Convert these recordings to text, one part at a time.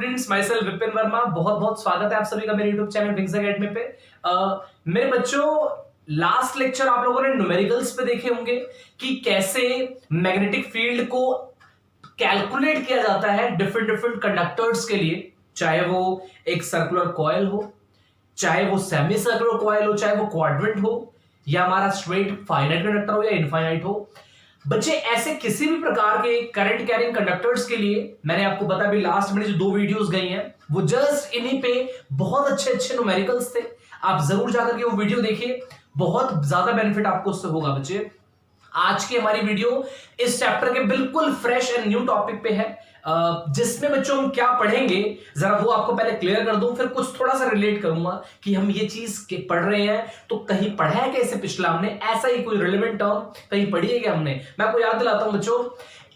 Students, my self Vipin Verma. बहुत बहुत स्वागत है आप सभी का मेरे यूट्यूब चैनल विंग्स अकेडमी पे। मेरे बच्चों, लास्ट लेक्चर आप लोगों ने न्यूमेरिकल्स पे देखे होंगे कि कैसे मैग्नेटिक फील्ड को कैलकुलेट किया जाता है डिफरेंट डिफरेंट कंडक्टर्स के लिए, चाहे वो एक सर्कुलर कॉइल हो, चाहे वो सेमी सर्कुलर कॉइल हो, चाहे वो क्वाड्रेंट हो, या हमारा स्ट्रेट फाइनाइट कंडक्टर हो या इनफाइनाइट हो। बच्चे, ऐसे किसी भी प्रकार के करंट कैरिंग कंडक्टर्स के लिए मैंने आपको बताया भी, लास्ट में जो 2 वीडियोस गई हैं वो जस्ट इन्हीं पे बहुत अच्छे अच्छे न्यूमेरिकल्स थे। आप जरूर जाकर के वो वीडियो देखिए, बहुत ज्यादा बेनिफिट आपको उससे होगा। बच्चे, आज की हमारी वीडियो इस चैप्टर के बिल्कुल फ्रेश एंड न्यू टॉपिक पे है, जिसमें बच्चों हम क्या पढ़ेंगे जरा वो आपको पहले क्लियर कर दूं, फिर कुछ थोड़ा सा रिलेट करूंगा कि हम ये चीज पढ़ रहे हैं तो कहीं पढ़ा है कैसे पिछला हमने, ऐसा ही कोई रिलेवेंट टर्म कहीं पढ़ी है क्या हमने। मैं आपको याद दिलाता हूं बच्चों,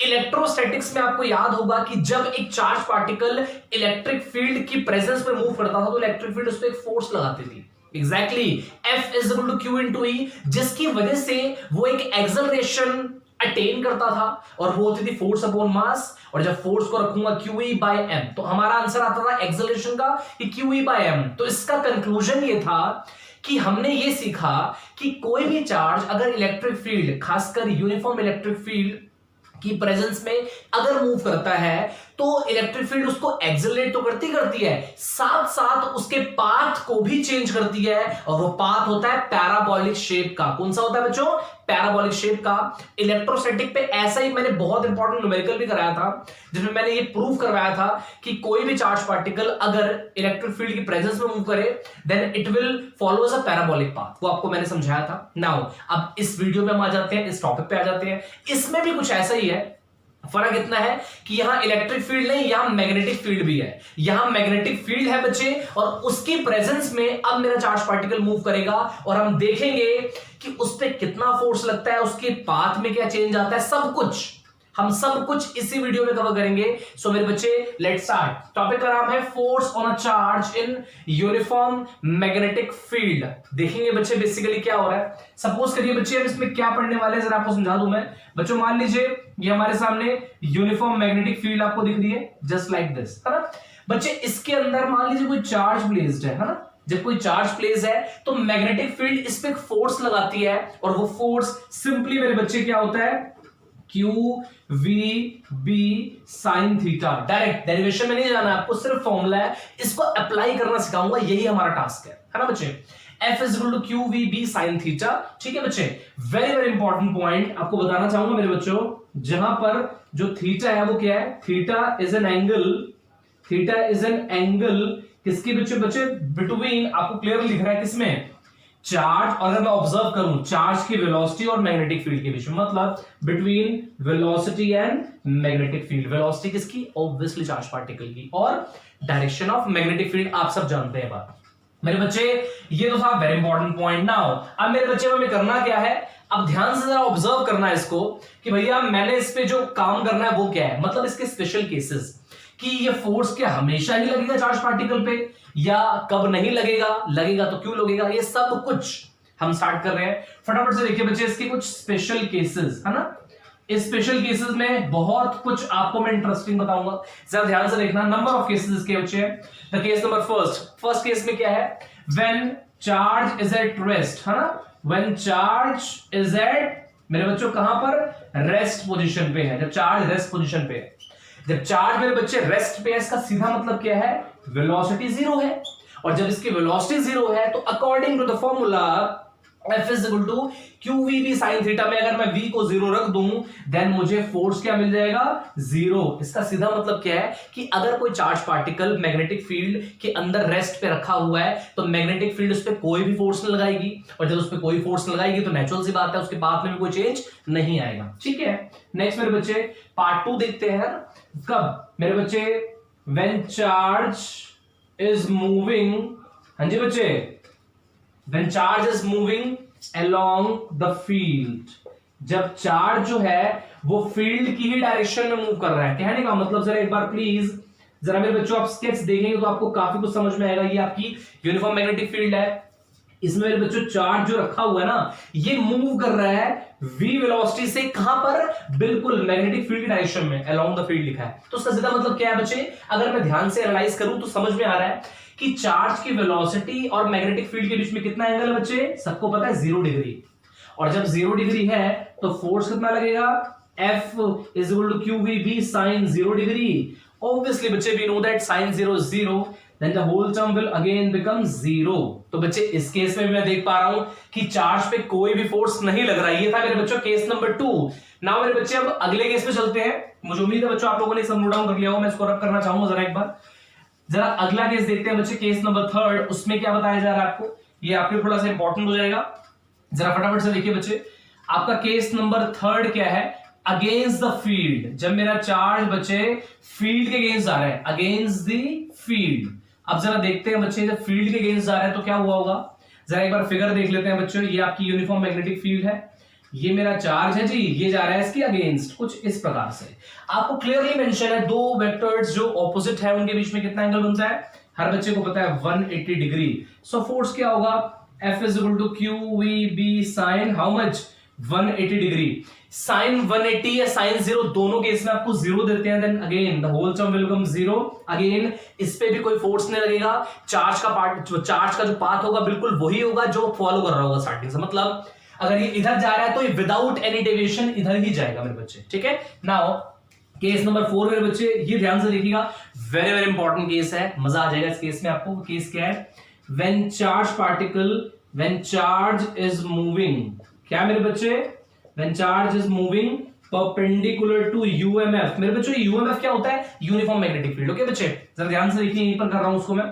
इलेक्ट्रोस्टैटिक्स में आपको याद होगा कि जब एक चार्ज पार्टिकल इलेक्ट्रिक फील्ड की प्रेजेंस में मूव करता था तो इलेक्ट्रिक फील्ड उस पर एक फोर्स लगाती थी। Exactly F is equal to Q into E, जिसकी वजह से वो एक एक्सेलरेशन अटेन करता था और वो होती थी फोर्स अपॉन मास। और जब फोर्स को रखूंगा QE बाय M तो हमारा आंसर आता था एक्सेलरेशन का कि QE बाय M। तो इसका कंक्लूजन ये था कि हमने ये सीखा कि कोई भी चार्ज अगर इलेक्ट्रिक फील्ड, खासकर यूनिफॉर्म इलेक्ट्रिक फील्ड की प्रेजेंस में अगर मूव करता है तो इलेक्ट्रिक फील्ड उसको एक्सेलरेट तो करती है, साथ साथ उसके पाथ को भी चेंज करती है, और वो पाथ होता है पैराबोलिक शेप का। कौन सा होता है बच्चों? पैराबोलिक शेप का। इलेक्ट्रोस्टैटिक पे ऐसा ही मैंने बहुत इंपॉर्टेंट न्यूमेरिकल भी कराया था, जिसमें मैंने ये प्रूव करवाया था कि कोई भी चार्ज पार्टिकल अगर इलेक्ट्रिक फील्ड की प्रेजेंस में मूव करे then it will follow a parabolic path. वो आपको मैंने समझाया था। नाउ अब इस वीडियो में हम आ जाते हैं, इस टॉपिक पे आ जाते हैं। इसमें भी कुछ ऐसा ही है, फर्क इतना है कि यहां इलेक्ट्रिक फील्ड नहीं, यहां मैग्नेटिक फील्ड भी है। यहां मैग्नेटिक फील्ड है बच्चे, और उसकी प्रेजेंस में अब मेरा चार्ज पार्टिकल मूव करेगा और हम देखेंगे कि उस पर कितना फोर्स लगता है, उसके पाथ में क्या चेंज आता है, सब कुछ हम सब कुछ इसी वीडियो में कवर करेंगे। सो मेरे बच्चे, लेट्स स्टार्ट। टॉपिक का नाम है force on a charge in uniform magnetic field. देखेंगे बच्चे बेसिकली क्या हो रहा है। सपोज करिए बच्चे, अब इसमें क्या पढ़ने वाले हैं जरा आपको समझा दूं मैं। बच्चों, मान लीजिए ये हमारे सामने यूनिफॉर्म मैग्नेटिक फील्ड आपको दिख रही है, जस्ट लाइक दिस, है ना बच्चे। इसके अंदर मान लीजिए कोई चार्ज प्लेस्ड है ना। जब कोई चार्ज प्लेस है तो मैग्नेटिक फील्ड इस पे फोर्स लगाती है, और वो फोर्स सिंपली मेरे बच्चे क्या होता है, Q V B sin theta. Direct derivation में नहीं जाना आपको, सिर्फ फॉर्मूला है, इसको अप्लाई करना सिखाऊंगा, यही हमारा टास्क है ना बच्चे। F is equal to Q V B sin theta. ठीक है बच्चे, वेरी वेरी इंपॉर्टेंट पॉइंट आपको बताना चाहूंगा मेरे बच्चों। जहां पर जो थीटा है वो क्या है, theta is an angle, theta is an angle किसकी बच्चे बिटवीन, आपको क्लियर लिख रहा है किसमें, चार्ज, और अगर मैं ऑब्जर्व करूं चार्ज की वेलोसिटी और मैग्नेटिक फील्ड के बीच में, मतलब between velocity and magnetic field. Velocity किसकी? ऑब्वियसली चार्ज पार्टिकल की, और डायरेक्शन ऑफ मैग्नेटिक फील्ड आप सब जानते हैं बात। मेरे बच्चे, ये तो था वेरी इंपॉर्टेंट पॉइंट। नाउ अब मेरे बच्चे हमें करना क्या है, अब ध्यान से जरा ऑब्जर्व करना है इसको कि भैया मैंने इस पे जो काम करना है वो क्या है, मतलब इसके स्पेशल केसेस कि ये फोर्स क्या हमेशा ही लगेगा चार्ज पार्टिकल पे, या कब नहीं लगेगा, लगेगा तो क्यों लगेगा, ये सब कुछ हम स्टार्ट कर रहे हैं। फटाफट से देखिए बच्चे, इसके कुछ स्पेशल केसेस है ना। इस स्पेशल केसेस में बहुत कुछ आपको मैं इंटरेस्टिंग बताऊंगा, जरा ध्यान से देखना। नंबर ऑफ केसेस इसके बच्चे। The case number first case में क्या है, when charge is at rest, है ना। व्हेन चार्ज इज एट, मेरे बच्चों कहां पर, रेस्ट पोजीशन पे है। जब चार्ज रेस्ट पोजीशन पे है, जब चार्ज मेरे बच्चे रेस्ट पे है, इसका सीधा मतलब क्या है, वेलोसिटी 0 है। और जब इसकी वेलोसिटी 0 है तो according to the formula F is equal to QVB sin theta में अगर मैं V को 0 रख दूं देन मुझे फोर्स क्या मिल जाएगा, 0। इसका सीधा मतलब क्या है कि अगर कोई चार्ज पार्टिकल मैग्नेटिक फील्ड के अंदर रेस्ट पे रखा हुआ है तो मैग्नेटिक फील्ड उस पर कोई भी फोर्स नहीं लगाएगी, और जब उस पर कोई फोर्स लगाएगी तो नेचुरल सी बात है उसके पाथ में भी कोई चेंज नहीं आएगा। ठीक है, नेक्स्ट मेरे बच्चे पार्ट 2 देखते हैं। कब मेरे बच्चे, व्हेन चार्ज इज मूविंग, हाँ जी बच्चे, when charge is moving along the field, जब चार्ज जो है वो फील्ड की ही डायरेक्शन में मूव कर रहा है। कहने का मतलब जरा एक बार प्लीज जरा मेरे बच्चों आप स्केच देखेंगे तो आपको काफी कुछ समझ में आएगा। ये आपकी यूनिफॉर्म मैग्नेटिक फील्ड है, इसमें मेरे बच्चों चार्ज जो रखा हुआ है ना, ये मूव कर रहा है v वेलोसिटी से कहां पर, बिल्कुल मैग्नेटिक फील्ड की डायरेक्शन में, अलोंग द फील्ड लिखा है। तो उसका सीधा मतलब क्या है बच्चे, अगर मैं ध्यान से एनालाइज करूं तो समझ में आ रहा है कि चार्ज की वेलोसिटी और मैग्नेटिक फील्ड के बीच में कितना एंगल है बच्चे, सबको पता है 0 डिग्री। और जब 0 डिग्री है तो फोर्स कितना लगेगा, F is equal to QVB sin 0 degree. Obviously बच्चे we know that sin 0 is 0, then the whole term will again become 0. तो बच्चे इस केस में मैं देख पा रहा हूं कि चार्ज पे कोई भी फोर्स नहीं लग रहा है। ये था मेरे बच्चों केस नंबर 2। नाउ मेरे बच्चे अब अगले केस पे चलते हैं। मुझे उम्मीद है बच्चों आप लोगों ने सब नोट डाउन कर लिया होगा, मैं इसको रब करना चाहूंगा जरा एक बार। जरा अगला केस देखते हैं बच्चे, केस नंबर 3। उसमें क्या बताया जा रहा है आपको, ये आपके लिए थोड़ा सा इंपॉर्टेंट हो जाएगा। जरा फटाफट से देखिए बच्चे, आपका केस नंबर 3 क्या है, अगेंस्ट द फील्ड। जब मेरा चार्ज बच्चे फील्ड के अगेंस्ट आ रहा है, अगेंस्ट द फील्ड। अब जरा देखते हैं बच्चे, जब फील्ड के अगेंस्ट आ रहा है तो क्या हुआ होगा, जरा एक बार फिगर देख लेते हैं बच्चों। ये आपकी यूनिफॉर्म मैग्नेटिक फील्ड है, ये मेरा चार्ज है जी, ये जा रहा है इसके अगेंस्ट, कुछ इस प्रकार से। आपको क्लियरली मेंशन है दो वेक्टर्स जो ऑपोजिट है उनके बीच में कितना एंगल बनता है, हर बच्चे को पता है 180 डिग्री। सो फोर्स क्या होगा, F is equal to QVB sin how much, 180 degree. Sine 180 या साइन 0 दोनों केस में आपको 0 देते हैं, then again the whole term will become 0। अगेन इस पे भी कोई फोर्स नहीं लगेगा, चार्ज का पार्ट, चार्ज का जो पाथ होगा बिल्कुल वही होगा जो फॉलो कर रहा होगा स्टार्टिंग से। मतलब अगर ये इधर जा रहा है तो ये विदाउट एनी डेविएशन इधर ही जाएगा मेरे बच्चे, ठीक है। नाउ केस नंबर 4 मेरे बच्चे, ये ध्यान से देखिएगा, वेरी वेरी इंपॉर्टेंट केस है, मजा आ जाएगा इस केस में आपको। केस क्या है, when charge particle, when charge is moving, क्या मेरे बच्चे, when charge is moving perpendicular to UMF। मेरे बच्चों UMF क्या होता है, यूनिफॉर्म मैग्नेटिक फील्ड। ओके बच्चे जरा ध्यान से देखिए, यहीं पर कर रहा हूं उसको मैं,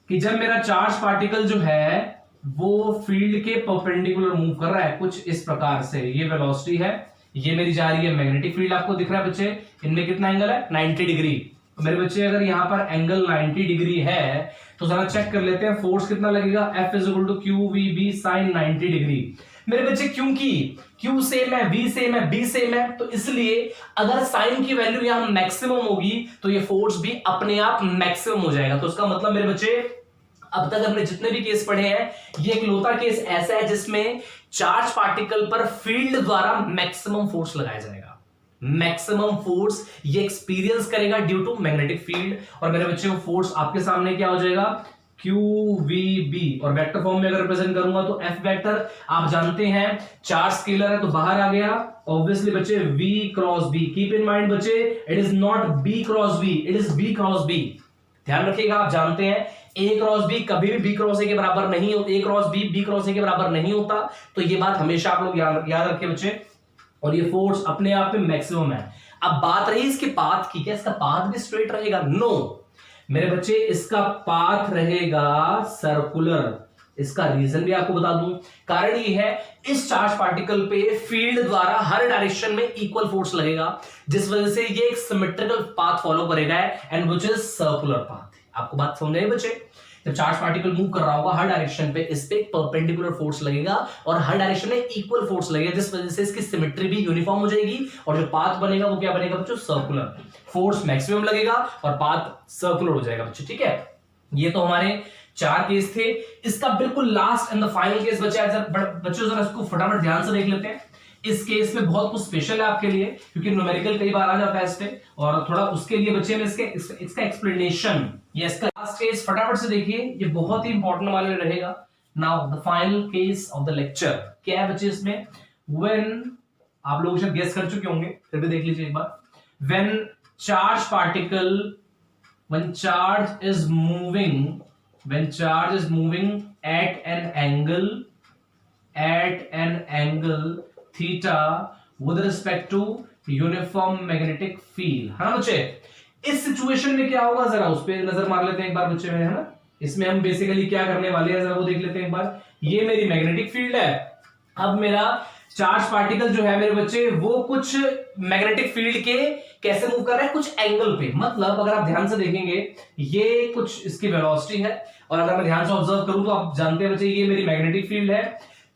कि जब मेरा चार्ज पार्टिकल जो है वो फील्ड के परपेंडिकुलर मूव कर रहा है कुछ इस प्रकार से, ये वेलोसिटी है, ये मेरी जा रही है मैग्नेटिक फील्ड, आपको दिख रहा है बच्चे, इनमें कितना एंगल है, 90 डिग्री। तो मेरे बच्चे अगर यहां पर एंगल 90 डिग्री है तो जरा चेक कर लेते हैं फोर्स कितना लगेगा, F is equal to QVB sin 90 degree. मेरे बच्चे क्योंकि Q सेम है, V सेम है, B सेम है, तो इसलिए अगर साइन की वैल्यू यहां मैक्सिमम होगी तो ये फोर्स भी अपने आप मैक्सिमम हो जाएगा। तो इसका मतलब मेरे बच्चे अब तक हमने जितने भी केस पढ़े हैं, ये इकलौता केस ऐसा है जिसमें चार्ज पार्टिकल पर फील्ड द्वारा मैक्सिमम फोर्स लगाया जाएगा। मैक्सिमम फोर्स ये एक्सपीरियंस करेगा ड्यू टू मैग्नेटिक फील्ड। और मेरे बच्चे वो फोर्स आपके सामने क्या हो जाएगा, QVB। और वेक्टर फॉर्म में अगर रिप्रेजेंट करूंगा तो F वेक्टर, आप जानते हैं चार्ज स्केलर है तो बाहर आ गया, ऑब्वियसली बच्चे V cross B। Keep in mind बच्चे, it is not B cross B, it is B cross B। ध्यान रखिएगा, आप जानते हैं A क्रॉस B कभी भी B क्रॉस A के बराबर नहीं होता, A cross B B cross A के बराबर नहीं होता। तो ये बात हमेशा आप लोग याद रखिए बच्चे। और ये फोर्स अपने आप में मैक्सिमम है। अब बात रही इसके पाथ की, क्या इसका पाथ भी स्ट्रेट रहेगा, नो मेरे बच्चे, इसका पाथ रहेगा सर्कुलर। इसका रीजन भी आपको बता दूं, कारण ये है इस चार्ज पार्टिकल पे फील्ड द्वारा हर डायरेक्शन में इक्वल फोर्स लगेगा, जिस वजह से ये एक सिमेट्रिकल पाथ फॉलो करेगा and which is circular path. आपको बात समझ आई बच्चे, जब चार्ज पार्टिकल मूव कर रहा होगा हर डायरेक्शन पे, इस पे परपेंडिकुलर फोर्स लगेगा और हर डायरेक्शन में इक्वल फोर्स लगेगा, जिस वजह से इसकी सिमेट्री भी यूनिफॉर्म हो जाएगी और जो पाथ बनेगा वो क्या बनेगा बच्चों, सर्कुलर। फोर्स मैक्सिमम लगेगा और पाथ सर्कुलर हो जाएगा बच्चों, ठीक है। ये तो हमारे 4 केस थे। इसका बिल्कुल last and the final case बच्चे, बच्चों जरा इसको फटाफट ध्यान से देख लेते हैं। इस केस में बहुत कुछ स्पेशल है आपके लिए, क्योंकि न्यूमेरिकल कई बार आ जाता है इस पे, और थोड़ा उसके लिए बच्चे में इसका एक्सप्लेनेशन, ये इसका लास्ट केस फटाफट से देखिए, ये बहुत ही इंपॉर्टेंट वाले रहेगा। Now the final case of the lecture क्या है बच्चे इसमें, व्हेन, आप लोग शायद गेस कर चुके होंगे, फिर भी देख लीजिए एक बार। When charge particle, when charge is moving at an angle theta with respect to uniform magnetic field, है ना बच्चे। इस सिचुएशन में क्या होगा, जरा उस पे नजर मार लेते हैं एक बार बच्चे में, है ना। इसमें हम बेसिकली क्या करने वाले हैं जरा वो देख लेते हैं एक बार। ये मेरी मैग्नेटिक फील्ड है, अब मेरा चार्ज पार्टिकल जो है मेरे बच्चे वो कुछ मैग्नेटिक फील्ड के कैसे मूव कर रहा है, कुछ एंगल पे। मतलब अगर आप ध्यान से देखेंगे, ये कुछ इसकी वेलोसिटी है, और अगर मैं ध्यान से ऑब्जर्व करूं तो आप जानते हैं बच्चे ये मेरी मैग्नेटिक फील्ड है,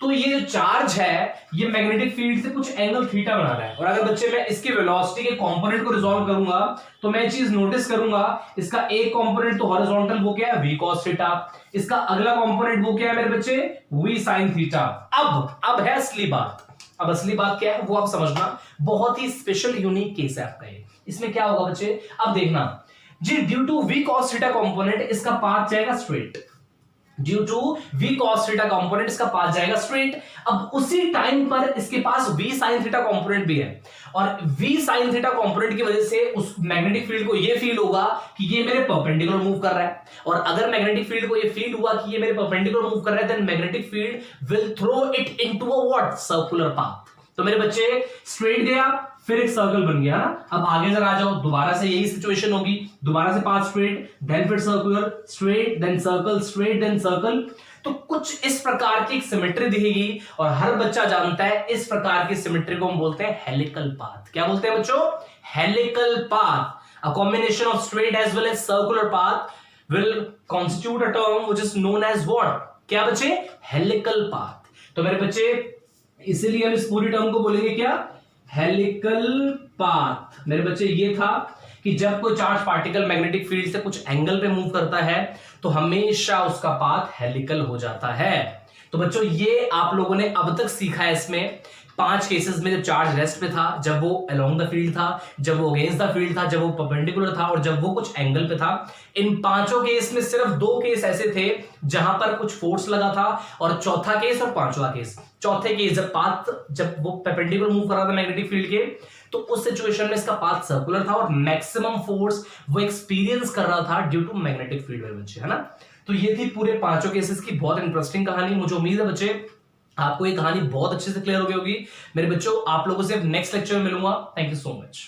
तो ये जो चार्ज है ये मैग्नेटिक फील्ड से कुछ एंगल थीटा बना रहा है। और अगर बच्चे मैं इसकी वेलोसिटी के कंपोनेंट को रिजॉल्व करूंगा तो मैं चीज नोटिस करूंगा, इसका एक कंपोनेंट तो हॉरिजॉन्टल, वो क्या है, v cos थीटा। इसका अगला कंपोनेंट वो क्या है मेरे बच्चे, v sin थीटा। अब है असली बात, अब असली बात क्या है वो आप समझना, बहुत ही स्पेशल यूनिक केस है आपका ये। इसमें क्या होगा बच्चे, अब देखना जी, due to V cos theta component इसका पाथ जाएगा straight, due to V cos theta component इसका पाथ जाएगा स्ट्रेट। अब उसी टाइम पर इसके पास v sin थीटा कंपोनेंट भी है, और v sin थीटा कंपोनेंट की वजह से उस मैग्नेटिक फील्ड को ये फील होगा कि ये मेरे परपेंडिकुलर मूव कर रहा है, और अगर मैग्नेटिक फील्ड को ये फील हुआ कि ये मेरे परपेंडिकुलर मूव कर रहा है, then magnetic field will throw it into a what, circular path. तो मेरे बच्चे स्ट्रेट गया, फिर एक सर्कल बन गया ना। अब आगे जरा आ जाओ, दोबारा से यही सिचुएशन होगी, दोबारा से पाथ स्ट्रेट, देन फिर circular, straight then circle, straight then circle. तो कुछ इस प्रकार की एक सिमेट्री दिखेगी, और हर बच्चा जानता है इस प्रकार की सिमेट्री को हम बोलते हैं हेलिकल पाथ। क्या बोलते हैं बच्चों, helical path. A combination of straight as well as circular path will constitute a term which is known as what, क्या बच्चे, हेलिकल पाथ। तो मेरे बच्चे इसीलिए हम इस पूरी टर्म को बोलेंगे क्या, हेलिकल पाथ। मेरे बच्चे ये था कि जब कोई चार्ज पार्टिकल मैग्नेटिक फील्ड से कुछ एंगल पे मूव करता है तो हमेशा उसका पाथ हेलिकल हो जाता है। तो बच्चों ये आप लोगों ने अब तक सीखा है इसमें 5 केसेस में, जब चार्ज रेस्ट पे था, जब वो अलोंग द फील्ड था, जब वो अगेंस्ट द फील्ड था, जब वो परपेंडिकुलर था, और जब वो कुछ एंगल पे था। इन 5 केस में सिर्फ 2 केस ऐसे थे जहां पर कुछ फोर्स लगा था, और चौथा केस और 5वां केस, चौथे केस जब वो परपेंडिकुलर मूव कर रहा था मैग्नेटिक फील्ड के, तो उस सिचुएशन में इसका पाथ सर्कुलर था और मैक्सिमम फोर्स वो एक्सपीरियंस कर रहा था ड्यू टू मैग्नेटिक फील्ड में बच्चे, है ना। तो ये थी पूरे 5 केसेस की बहुत इंटरेस्टिंग कहानी। मुझे उम्मीद है बच्चे आपको ये कहानी बहुत अच्छे से क्लियर हो गई होगी। मेरे बच्चों आप लोगों से नेक्स्ट लेक्चर में मिलूंगा। Thank you so much.